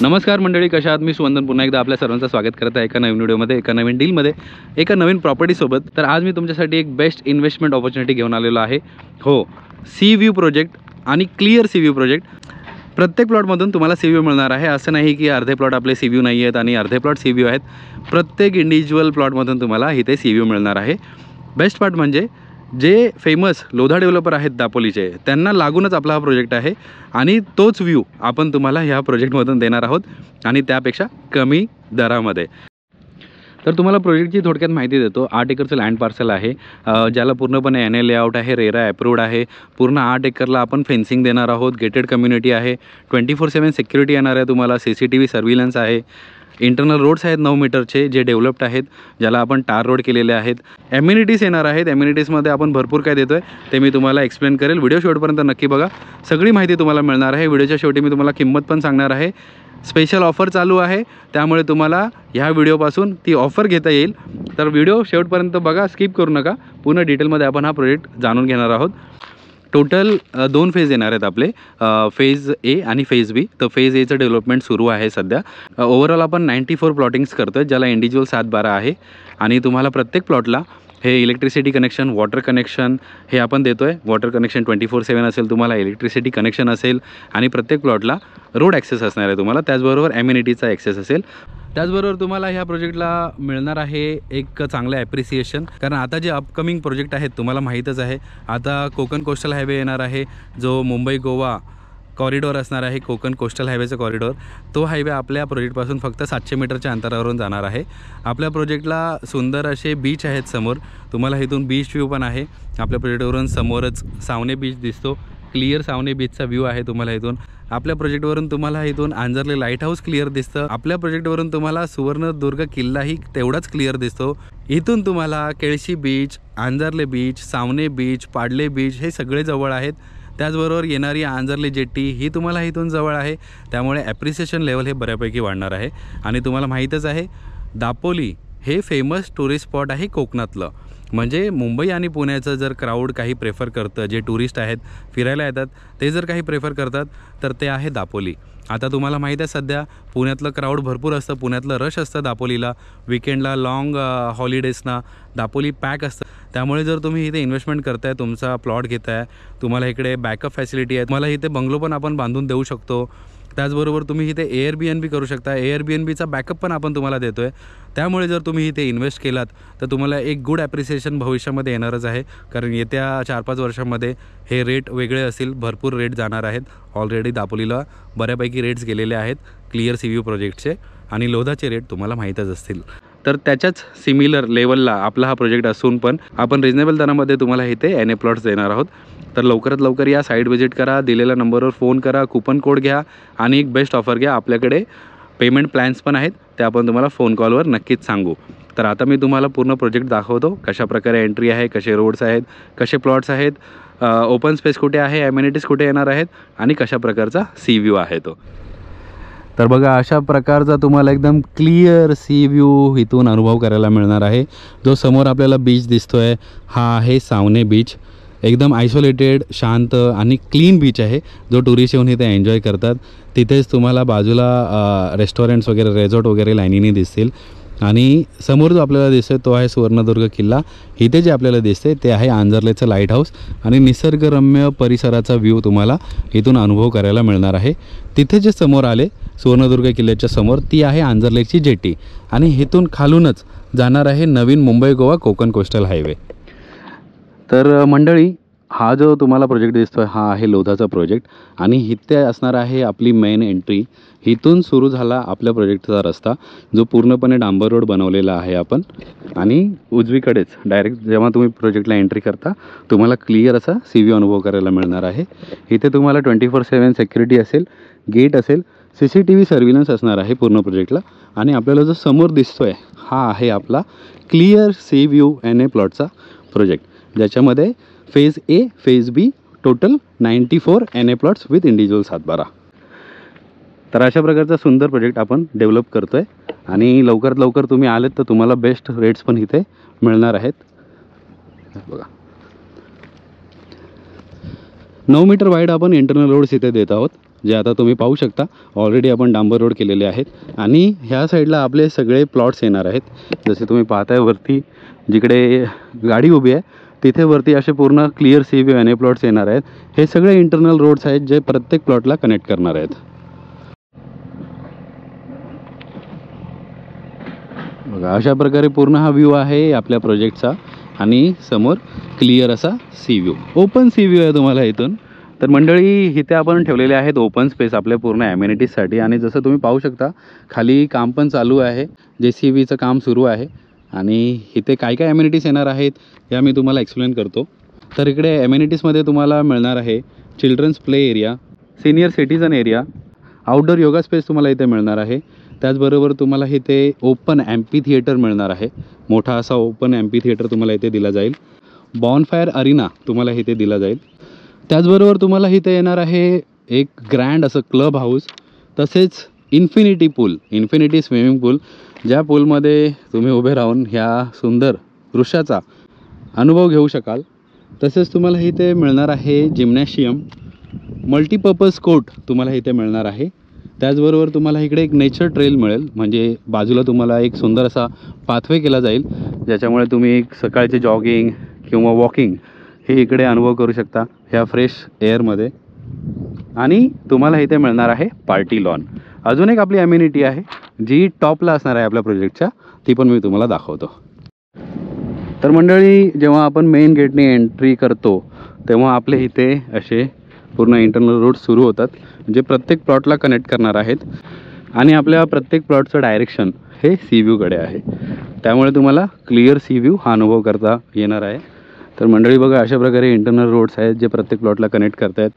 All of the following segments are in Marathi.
नमस्कार मंडळी, कशा आहात? मी सुवंदन पुन्हा एकदा आपल्या सर्वांचं स्वागत करत आहे एका नवीन व्हिडिओमध्ये, एका नवीन डीलमध्ये, एका नवीन प्रॉपर्टीसोबत. तर आज मी तुमच्यासाठी एक बेस्ट इन्व्हेस्टमेंट ऑपॉर्च्युनिटी घेऊन आलेलो आहे. हो, सी व्ह्यू प्रोजेक्ट आणि क्लिअर सी व्ह्यू प्रोजेक्ट. प्रत्येक प्लॉटमधून तुम्हाला सी व्ह्यू मिळणार आहे. असं नाही की अर्धे प्लॉट आपले सी व्ह्यू नाही आहेत आणि अर्धे प्लॉट सी व्ह्यू आहेत. प्रत्येक इंडिव्हिज्युअल प्लॉटमधून तुम्हाला इथे सी व्ह्यू मिळणार आहे. बेस्ट पार्ट म्हणजे जे फेमस लोधा डेव्हलपर आहेत दापोलीचे, त्यांना लागूनच आपला हा प्रोजेक्ट आहे आणि तोच व्ह्यू आपण तुम्हाला ह्या प्रोजेक्टमधून देणार आहोत आणि त्यापेक्षा कमी दरामध्ये. तर तुम्हाला प्रोजेक्टची थोडक्यात माहिती देतो. 8 एकरचं लँड पार्सल आहे, ज्याला पूर्णपणे NA लेआउट आहे, रेरा अप्रूव्ड आहे. पूर्ण 8 एकरला आपण फेन्सिंग देणार आहोत. गेटेड कम्युनिटी आहे, 24/7 सिक्युरिटी येणार आहे तुम्हाला. CCTV सर्व्हिलन्स आहे. इंटरनल रोड्स आहेत 9 मीटरचे, जे डेव्हलप्ड आहेत, ज्याला आपण टार रोड केलेले आहेत. ॲम्युनिटीज येणार आहेत. ॲम्युनिटीजमध्ये आपण भरपूर काय देतो आहे ते मी तुम्हाला एक्सप्लेन करेल. व्हिडिओ शेवटपर्यंत नक्की बघा, सगळी माहिती तुम्हाला मिळणार आहे. व्हिडिओच्या शेवटी मी तुम्हाला किंमत पण सांगणार आहे. स्पेशल ऑफर चालू आहे, त्यामुळे तुम्हाला ह्या व्हिडिओपासून ती ऑफर घेता येईल. तर व्हिडिओ शेवटपर्यंत बघा, स्किप करू नका. पूर्ण डिटेलमध्ये आपण हा प्रोजेक्ट जाणून घेणार आहोत. टोटल 2 फेज येणार आहेत आपले, फेज ए आणि फेज बी. तर फेज एचं डेव्हलपमेंट सुरू आहे सध्या. ओव्हरऑल आपण 94 प्लॉटिंग्स करतो आहे, ज्याला इंडिव्हिज्युअल 7-12 आहे. आणि तुम्हाला प्रत्येक प्लॉटला हे इलेक्ट्रिसिटी कनेक्शन, वॉटर कनेक्शन हे आपण देतो आहे. वॉटर कनेक्शन 24/7 असेल तुम्हाला, इलेक्ट्रिसिटी कनेक्शन असेल आणि प्रत्येक प्लॉटला रोड ॲक्सेस असणार आहे तुम्हाला. त्याचबरोबर ॲम्युनिटीचा ॲक्सेस असेल. त्याचबरोबर तुम्हाला ह्या प्रोजेक्टला मिळणार आहे एक चांगलं ॲप्रिसिएशन, कारण आता जे अपकमिंग प्रोजेक्ट आहेत तुम्हाला माहीतच आहे. आता कोकण कोस्टल हायवे येणार आहे, जो मुंबई गोवा कॉरिडॉर असणार आहे. कोकण कोस्टल हायवेचा कॉरिडॉर, तो हायवे आपल्या प्रोजेक्टपासून फक्त 700 मीटरच्या अंतरावरून जाणार आहे. आपल्या प्रोजेक्टला सुंदर असे बीच आहेत समोर. तुम्हाला इथून बीच व्ह्यू पण आहे. आपल्या प्रोजेक्टवरून समोरच सावने बीच दिसतो. क्लिअर सावने बीचचा व्ह्यू आहे तुम्हाला इथून. आपल्या प्रोजेक्टवरून तुम्हाला इथून आंजर्ले लाईट हाऊस क्लिअर दिसतं. आपल्या प्रोजेक्टवरून तुम्हाला सुवर्णदुर्ग किल्लाही तेवढाच क्लिअर दिसतो. इथून तुम्हाला Kelshi beach, Anjarle beach, Savane beach, Padle beach हे सगळे जवळ आहेत. त्याचबरोबर येणारी आंजर्ले जेट्टी ही तुम्हाला इथून जवळ आहे. त्यामुळे ॲप्रिसिएशन लेवल हे बऱ्यापैकी वाढणार आहे. आणि तुम्हाला माहीतच आहे, दापोली हे फेमस टुरिस्ट स्पॉट आहे कोकणातलं. म्हणजे मुंबई आणि पुण्याचं जर क्राऊड काही प्रेफर करतं, जे टुरिस्ट आहेत फिरायला येतात, ते जर काही प्रेफर करतात तर ते आहे दापोली. आता तुम्हाला माहीत आहे सध्या पुण्यातलं क्राऊड भरपूर असतं, पुण्यातलं रश असतं दापोलीला. विकेंडला, लाँग हॉलिडेजना दापोली पॅक असतं. त्यामुळे जर तुम्ही इथे इन्व्हेस्टमेंट करताय, तुमचा प्लॉट घेताय, तुम्हाला इकडे बॅकअप फॅसिलिटी आहे, तुम्हाला इथे बंगलो पण आपण बांधून देऊ शकतो. त्याचबरोबर तुम्ही इथे Airbnb करू शकता. Airbnbचा बॅकअप पण आपण तुम्हाला देतो आहे. त्यामुळे जर तुम्ही इथे इन्व्हेस्ट केलात तर तुम्हाला एक गुड ॲप्रिसिएशन भविष्यामध्ये येणारच आहे, कारण येत्या 4-5 वर्षांमध्ये हे रेट वेगळे असतील. भरपूर रेट जाणार आहेत. ऑलरेडी दापोलीला बऱ्यापैकी रेट्स गेलेले आहेत क्लिअर सी व्ह्यू प्रोजेक्टचे, आणि लोधाचे रेट तुम्हाला माहीतच असतील. तर त्याच्याच सिमिलर लेवलला आपला हा प्रोजेक्ट असून पण आपण रिजनेबल दरामध्ये तुम्हाला इथे NA प्लॉट्स देणार आहोत. तर लवकरात लवकर या, साईट व्हिजिट करा, दिलेल्या नंबरवर फोन करा, कुपन कोड घ्या आणि एक बेस्ट ऑफर घ्या. आपल्याकडे पेमेंट प्लॅन्स पण आहेत, ते आपण तुम्हाला फोन कॉलवर नक्कीच सांगू. तर आता मी तुम्हाला पूर्ण प्रोजेक्ट दाखवतो, कशाप्रकारे एंट्री आहे, कसे रोड्स आहेत, कसे प्लॉट्स आहेत, ओपन स्पेस कुठे आहे, ॲम्युनिटीज कुठे येणार आहेत आणि कशा प्रकारचा सी व्ह्यू आहे तो. तर बघा, अशा प्रकारचा तुम्हाला एकदम क्लिअर सी व्ह्यू इथून अनुभव करायला मिळणार आहे. जो समोर आपल्याला बीच दिसतो आहे, हा आहे सावने बीच. एकदम आयसोलेटेड, शांत आणि क्लीन बीच आहे, जो टुरिस्ट येऊन इथे एन्जॉय करतात. तिथेच तुम्हाला बाजूला रेस्टॉरंट्स वगैरे, रेझॉर्ट वगैरे लाईनीने दिसतील. आणि समोर जो आपल्याला दिसतोय तो आहे सुवर्णदुर्ग किल्ला. इथे जे आपल्याला दिसते ते आहे आंजर्लेचं लाईट हाऊस आणि निसर्गरम्य परिसराचा व्ह्यू तुम्हाला इथून अनुभव करायला मिळणार आहे. तिथे जे समोर आले सुवर्णदुर्ग किल्ल्याच्या समोर, ती आहे आंजर्लेची जेटी आणि इथून खालूनच जाणार आहे नवीन मुंबई गोवा कोकण कोस्टल हायवे. तर मंडळी, हा जो तुम्हाला प्रोजेक्ट दिसतो आहे, हा आहे लोधाचा प्रोजेक्ट आणि इथे असणार आहे आपली मेन एंट्री. इथून सुरू झाला आपल्या प्रोजेक्टचा रस्ता, जो पूर्णपणे डांबर रोड बनवलेला आहे आपण. आणि उजवीकडेच डायरेक्ट जेव्हा तुम्ही प्रोजेक्टला एंट्री करता, तुम्हाला क्लिअर असा सी व्ह्यू अनुभव करायला मिळणार आहे. इथे तुम्हाला 24/7 सिक्युरिटी असेल, गेट असेल, CCTV सर्व्हिलन्स असणार आहे पूर्ण प्रोजेक्टला. आणि आपल्याला जो समोर दिसतो आहे, हा आहे आपला क्लिअर सी व्ह्यू NA प्लॉटचा प्रोजेक्ट, ज्याच्यामध्ये phase A, phase B, total 94 NA plots with individual 7-12. तर अशा प्रकारचा सुंदर प्रोजेक्ट आपण डेव्हलप करतो आहे आणि लवकरात लवकर तुम्ही आलेत तर तुम्हाला बेस्ट रेट्स पण इथे मिळणार आहेत. बघा, 9 मीटर वाईड आपण इंटरनल रोड्स इथे देत आहोत जे आता तुम्ही पाहू शकता ऑलरेडी आपण डांबर रोड केलेले आहेत आणि ह्या साईडला आपले सगळे प्लॉट्स येणार आहेत। जसे तुम्ही पाहताय वरती जिकडे गाडी उभी आहे तिथे वरती असे पूर्ण क्लिअर सी व्ह्यू आणि प्लॉट्स येणार आहेत। हे सगळे इंटरनल रोड्स आहेत जे प्रत्येक प्लॉटला कनेक्ट करणार आहेत। बघा अशा प्रकारे पूर्ण हा व्ह्यू आहे आपल्या प्रोजेक्टचा आणि समोर क्लिअर असा sea view, open sea view आहे तुम्हाला इथून। तर मंडळी इथे आपण ठेवलेले आहेत ओपन स्पेस आपल्या पूर्ण ॲम्युनिटीजसाठी आणि जसं तुम्ही पाहू शकता खाली काम पण चालू आहे, JCBचं काम सुरू आहे आणि इथे काय काय ॲम्युनिटीज येणार आहेत या मी तुम्हाला एक्सप्लेन करतो। तर इकडे ॲम्युनिटीजमध्ये तुम्हाला मिळणार आहे children's play area, senior citizen area, outdoor yoga space तुम्हाला इथे मिळणार आहे। त्याचबरोबर तुम्हाला इथे ओपन ॲम्पी थिएटर मिळणार आहे, मोठा असा ओपन ॲम्पी थिएटर तुम्हाला इथे दिला जाईल। बॉनफायर अरिना तुम्हाला इथे दिला जाईल। त्याचबरोबर तुम्हाला इथे येणार आहे एक ग्रँड असं क्लब हाऊस, तसेच इन्फिनिटी पूल, इन्फिनिटी स्विमिंग पूल, ज्या पूलमध्ये तुम्ही उभे राहून ह्या सुंदर दृश्याचा अनुभव घेऊ शकाल। तसेच तुम्हाला इथे मिळणार आहे जिम्नॅशियम, मल्टीपर्पज कोर्ट तुम्हाला इथे मिळणार आहे। त्याचबरोबर तुम्हाला इकडे एक नेचर ट्रेल मिळेल, म्हणजे बाजूला तुम्हाला एक सुंदर असा पाथवे केला जाईल ज्याच्यामुळे तुम्ही एक सकाळचे जॉगिंग किंवा वॉकिंग हे इकडे अनुभव करू शकता ह्या फ्रेश एअरमध्ये। आणि तुम्हाला इथे मिळणार आहे पार्टी लॉन। अजून एक आपली ॲम्युनिटी आहे जी टॉपला असणार आहे आपल्या प्रोजेक्टच्या, ती पण मी तुम्हाला दाखवतो। तर मंडळी जेव्हा आपण मेन गेटने एंट्री करतो तेव्हा आपले इथे असे पूर्ण इंटरनल रोड सुरू होतात जे प्रत्येक प्लॉटला कनेक्ट करणार आहेत आणि आपल्या प्रत्येक प्लॉटचं डायरेक्शन हे सी व्ह्यूकडे आहे, त्यामुळे तुम्हाला क्लिअर सी व्ह्यू हा अनुभव करता येणार आहे। तर मंडळी बघा अशा प्रकारे इंटरनल रोड्स आहेत जे प्रत्येक प्लॉटला कनेक्ट करत आहेत।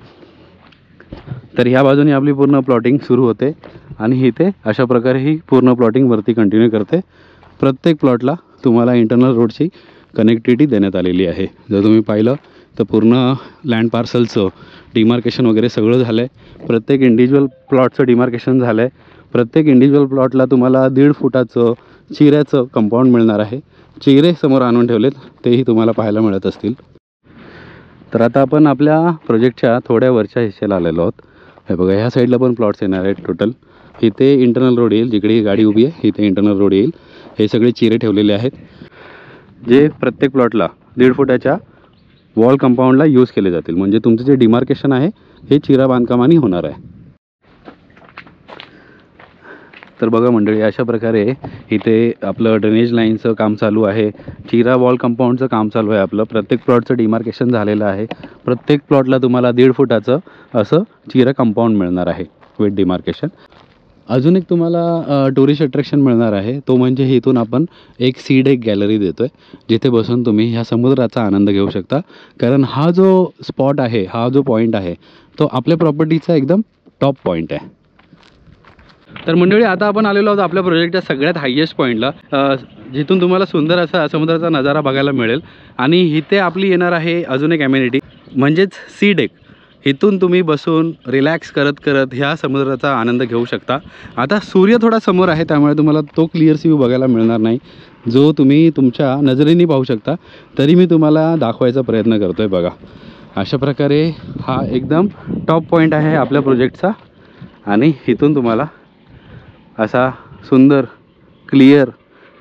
तर ह्या बाजूने आपली पूर्ण प्लॉटिंग सुरू होते आणि इथे अशा प्रकारे ही पूर्ण प्लॉटिंग वरती कंटिन्यू करते। प्रत्येक प्लॉटला तुम्हाला इंटरनल रोडची कनेक्टिव्हिटी देण्यात आलेली आहे। जर तुम्ही पाहिलं तर पूर्ण लँड पार्सलचं डिमार्केशन वगैरे सगळं झालं आहे, प्रत्येक इंडिव्हिज्युअल प्लॉटचं डिमार्केशन झालं आहे। प्रत्येक इंडिव्हिज्युअल प्लॉटला तुम्हाला 1.5 फुटाचं चिऱ्याचं कंपाऊंड मिळणार आहे। चिरे समोर आणून ठेवलेत तेही तुम्हाला पाहायला मिळत असतील। तर आता आपण आपल्या प्रोजेक्टच्या थोड्या वरच्या हिस्सेला आलेलो आहोत। हे बघा ह्या साईडला पण प्लॉट्स येणार आहेत टोटल। इथे इंटरनल रोड येईल, जिकडे गाडी उभी आहे इथे इंटरनल रोड येईल। हे सगळे चिरे ठेवलेले आहेत जे प्रत्येक प्लॉटला 1.5 फुटाच्या वॉल कंपाऊंडला यूज केले जातील, म्हणजे तुमचं जे डिमार्केशन आहे हे चिरा बांधकामाने होणार आहे। तर बघा मंडळी अशा प्रकारे इथे आपलं ड्रेनेज लाईनचं काम चालू आहे, चिरा वॉल कंपाऊंडचं काम चालू आहे आपलं। प्रत्येक प्लॉटचं डिमार्केशन झालेलं आहे। प्रत्येक प्लॉटला तुम्हाला 1.5 फुटाचं असं चिरा कंपाऊंड मिळणार आहे विथ डिमार्केशन। अजून एक तुम्हाला टुरिस्ट अट्रॅक्शन मिळणार आहे, तो म्हणजे इथून आपण एक सी डेक गॅलरी देतो आहे जिथे बसून तुम्ही ह्या समुद्राचा आनंद घेऊ शकता। कारण हा जो स्पॉट आहे, हा जो पॉईंट आहे तो आपल्या प्रॉपर्टीचा एकदम टॉप पॉईंट आहे। तर मंडळी आता आपण आलेलो आहोत आपल्या प्रोजेक्टच्या सगळ्यात हायेस्ट पॉईंटला, जिथून तुम्हाला सुंदर असा समुद्राचा नजारा बघायला मिळेल। आणि इथे आपली येणार आहे अजून एक ॲम्युनिटी म्हणजेच सी डेक। इथून तुम्ही बसून रिलॅक्स करत करत ह्या समुद्राचा आनंद घेऊ शकता। आता सूर्य थोडा समोर आहे त्यामुळे तुम्हाला तो क्लिअर सी व्ह्यू बघायला मिळणार नाही जो तुम्ही तुमच्या नजरेने पाहू शकता, तरी मी तुम्हाला दाखवायचा प्रयत्न करतोय। बघा अशा प्रकारे हा एकदम टॉप पॉईंट आहे आपल्या प्रोजेक्टचा आणि इथून तुम्हाला असा सुंदर क्लिअर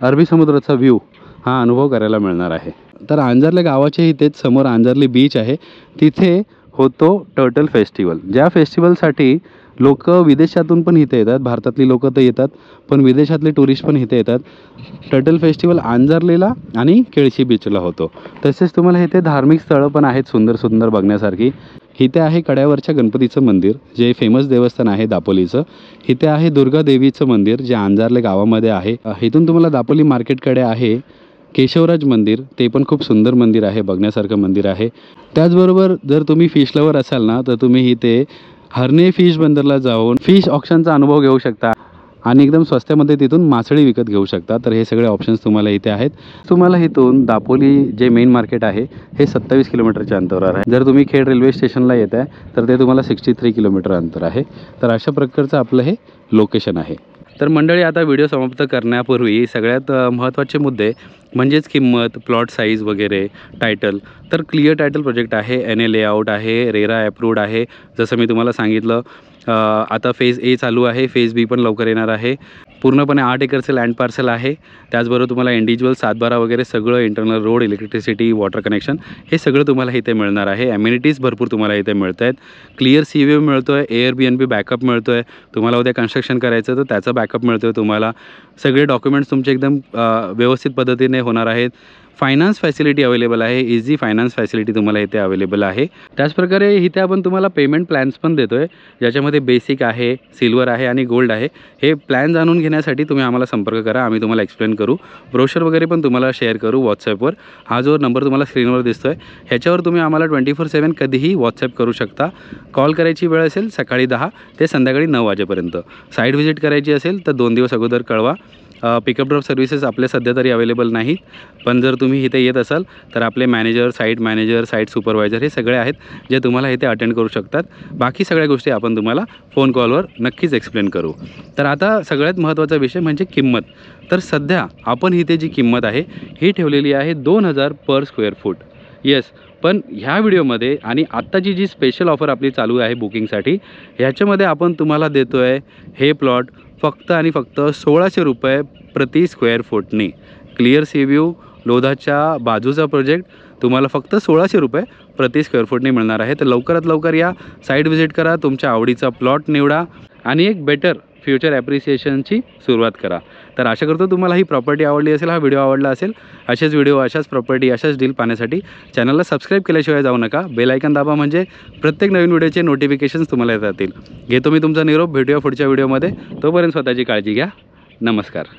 अरबी समुद्राचा व्ह्यू हा अनुभव करायला मिळणार आहे। तर आंजर्ले गावाच्या इथेच समोर आंजर्ले बीच आहे, तिथे होतो टर्टल फेस्टिवल। ज्या फेस्टिवलसाठी लोक विदेशातून पण इथे येतात, भारतातली लोक तर येतात पण विदेशातले टुरिस्ट पण इथे येतात। टर्टल फेस्टिवल आंजर्लेला आणि केळशी बीचला होतो। तसेच तुम्हाला इथे धार्मिक स्थळं पण आहेत सुंदर सुंदर बघण्यासारखी। इथे आहे कड्यावरच्या गणपतीचं मंदिर जे फेमस देवस्थान आहे दापोलीचं। इथे आहे दुर्गा देवीचं मंदिर जे आंजर्ले गावामध्ये आहे। इथून तुम्हाला दापोली मार्केटकडे आहे केशवराज मंदिर, ते पण खूप सुंदर मंदिर आहे, बघण्यासारखं मंदिर आहे। त्याचबरोबर जर तुम्ही फिश लवर असाल ना तर तुम्ही इथे हरणे फिश बंदरला जाऊन फिश ऑक्शनचा अनुभव घेऊ शकता आणि एकदम स्वस्त्यामध्ये तिथून मासळी विकत घेऊ शकता। तर हे सगळे ऑप्शन्स तुम्हाला इथे आहेत। तुम्हाला इथून दापोली जे मेन मार्केट आहे हे 27 किलोमीटरच्या अंतरावर आहे। जर तुम्ही खेड रेल्वे स्टेशनला येत आहे तर ते तुम्हाला 63 किलोमीटर अंतर आहे। तर अशा प्रकारचं आपलं हे लोकेशन आहे। तर मंडळी आता व्हिडिओ समाप्त करण्यापूर्वी सगळ्यात महत्त्वाचे मुद्दे म्हणजेच किंमत, प्लॉट साईज वगैरे, टायटल। तर क्लिअर टायटल प्रोजेक्ट आहे, NA लेआउट आहे, रेरा अप्रूव्ड आहे। जसं मी तुम्हाला सांगितलं आता फेज ए चालू आहे, फेज बी पण लवकर येणार आहे. पूर्णपणे 8 एकरचं लँड पार्सल आहे. त्याचबरोबर तुम्हाला इंडिव्हिज्युअल 7/12 वगैरे सगळं internal road, electricity, water connection हे सगळं तुम्हाला इथे मिळणार आहे. ॲम्युनिटीज भरपूर तुम्हाला इथे मिळत आहेत. क्लिअर सी व्ही मिळतो आहे, Airbnb बॅकअप मिळतो आहे. तुम्हाला उद्या कन्स्ट्रक्शन करायचं तर त्याचा बॅकअप मिळतो आहे तुम्हाला. सगळे डॉक्युमेंट्स तुमचे एकदम व्यवस्थित पद्धतीने होणार आहेत. फायनान्स फॅसिलिटी अवेलेबल आहे, इझी फायनान्स फॅसिलिटी तुम्हाला इथे अवेलेबल आहे. त्याचप्रकारे इथे आपण तुम्हाला पेमेंट प्लॅन्स पण देतो आहे, ज्याच्यामध्ये बेसिक आहे, सिल्वर आहे आणि गोल्ड आहे. हे प्लॅन जाणून घेण्यासाठी तुम्ही आम्हाला संपर्क करा, आम्ही तुम्हाला एक्सप्लेन करू. ब्रोशर वगैरे पण तुम्हाला शेअर करू व्हॉट्सॲपवर. हा जो नंबर तुम्हाला स्क्रीनवर दिसतो आहे ह्याच्यावर तुम्ही आम्हाला 24/7 कधीही व्हॉट्सॲप करू शकता. कॉल करायची वेळ असेल सकाळी 10 ते संध्याकाळी 9 वाजेपर्यंत. साईट व्हिजिट करायची असेल तर 2 दिवस अगोदर कळवा. पिकअप ड्रॉप सर्व्हिसेस आपल्या सध्या तरी अवेलेबल नाहीत, पण जर तुम्ही इथे येत असाल तर आपले मॅनेजर, साईट सुपरवायझर हे सगळे आहेत जे तुम्हाला इथे अटेंड करू शकतात. बाकी सगळ्या गोष्टी आपण तुम्हाला फोन कॉलवर नक्कीच एक्सप्लेन करू. तर आता सगळ्यात महत्त्वाचा विषय म्हणजे किंमत. तर सध्या आपण इथे जी किंमत आहे ही ठेवलेली आहे 2,000 पर स्क्वेअर फूट. येस, पण ह्या व्हिडिओमध्ये आणि आत्ताची जी स्पेशल ऑफर आपली चालू आहे बुकिंगसाठी, ह्याच्यामध्ये आपण तुम्हाला देतो आहे हे प्लॉट फक्त आणि फक्त 1,600 रुपये प्रति स्क्वेअर फूटनी. क्लिअर सी व्ह्यू, लोधाच्या बाजूचा प्रोजेक्ट तुम्हाला फक्त 1,600 रुपये प्रति स्क्वेअर फूटनी मिळणार आहे. तर लवकरात लवकर या, साईट व्हिजिट करा, तुमच्या आवडीचा प्लॉट निवडा आणि एक बेटर फ्युचर ॲप्रिसिएशनची सुरुवात करा. तर आशा करतो तुम्हाला ही प्रॉपर्टी आवडली असेल, हा व्हिडिओ आवडला असेल. असेच व्हिडिओ, अशाच प्रॉपर्टी, अशाच डील पाहण्यासाठी चॅनलला सबस्क्राईब केल्याशिवाय जाऊ नका. बेल आयकन दाबा, म्हणजे प्रत्येक नवीन व्हिडिओचे नोटिफिकेशन्स तुम्हाला येत राहतील. घेतो मी तुमचा निरोप. भेटूया पुढच्या व्हिडिओमध्ये. तोपर्यंत स्वतःची काळजी घ्या. नमस्कार.